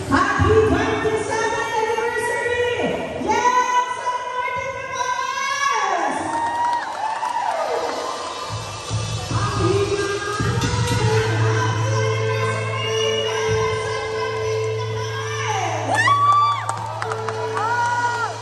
Happy 27th anniversary! Yes! San Martin Namas! Happy 27th anniversary! Yes! San Martin Namas!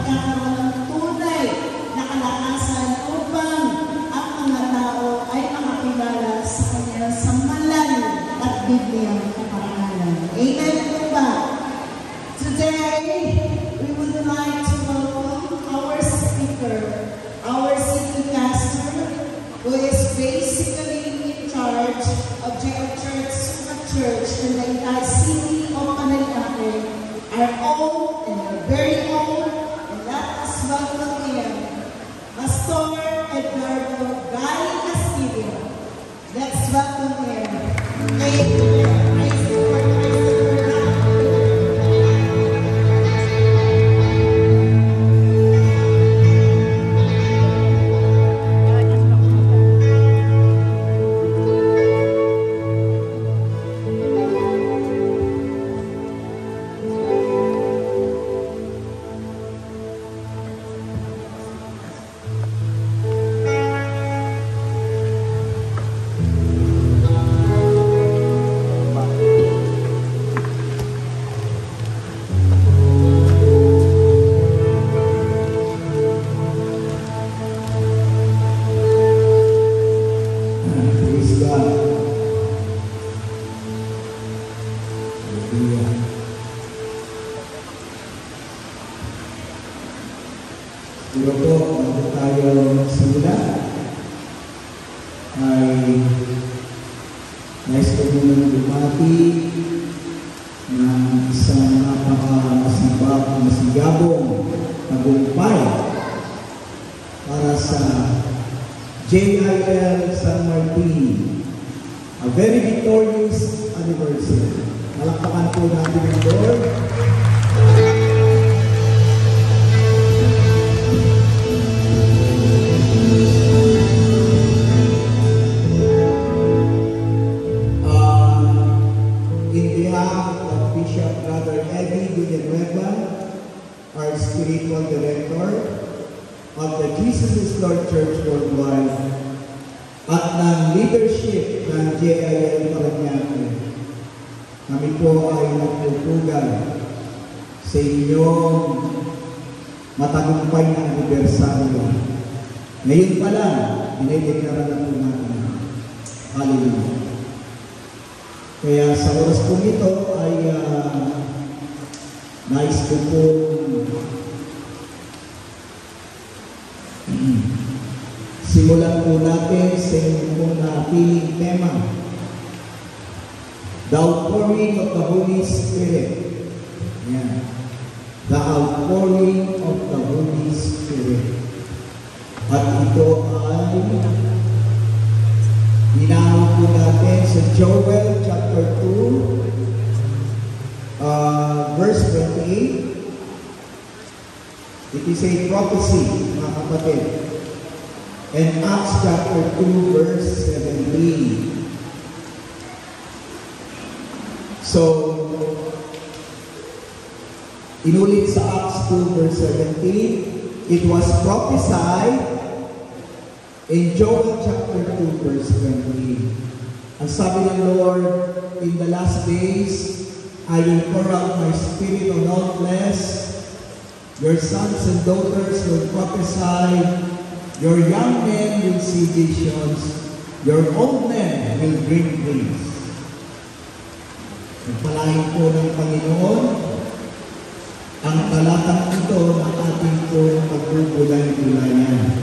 magkakaroon ng tunay na kalakasan upang ang mga tao ay makakilala sa kanya sa malalim at Bibliyang kaparangalan. Amen po ba? Today, we would like to welcome our speaker, our city pastor, who is basically in charge of JL Church, Sukat Church, in the entire city of Manilake, our own and our very own, and let us welcome him, Pastor Eduardo Guy Castillo. Let's welcome him. Thank you. Praise the Lord, praise the Lord. Pero po, bago tayo simula, ay nais ko munang bumati ng isang napaka-masibag, masigabong tagumpay para sa JIL San Martin. A very victorious anniversary. Palakpakan po natin ang Lord. Our spiritual director of the Jesus is Lord Church Worldwide at ng leadership ng JIL Paranaque. Kami po ay nagpupugan sa inyong matagumpay na anibersaryo. Ngayon pa lang, dinideklara na po natin. Hallelujah. Kaya sa oras po ito ay nais ko po simulan po natin sa inyong napiling tema, the outpouring of the Holy Spirit. Yan. The outpouring of the Holy Spirit. At ito ay hinahon po natin sa Joel chapter 2, verse 28. It is a prophecy, mga kapatid. And Acts chapter 2, verse 17. So, inulit sa Acts 2, verse 17, it was prophesied in Joel chapter 2, verse 20. Ang sabi ng Lord, in the last days, I will pour out my spirit on all flesh. Your sons and daughters will prophesy. Your young men will see visions. Your old men will dream dreams. Nagpalain po ng Panginoon ang talatang ito na ating po pagbubulay-bulayan.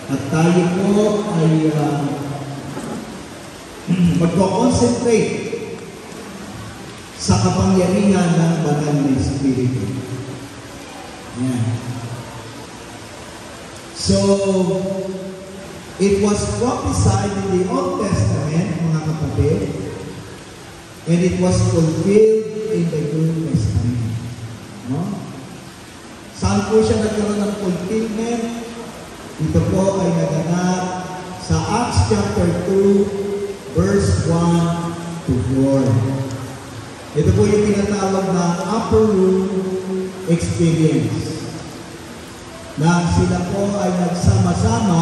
At tayo po ay magko-concentrate sa kapangyarihan ng banal na Espiritu. Yan. So, it was prophesied in the Old Testament, mga kapatid, and it was fulfilled in the New Testament. No? Saan po siya nagkaroon ng fulfillment? Ito po ay naganap sa Acts chapter 2, verse 1 to 4. Ito po yung tinatawag na upper room experience. Na sila po ay nagsama-sama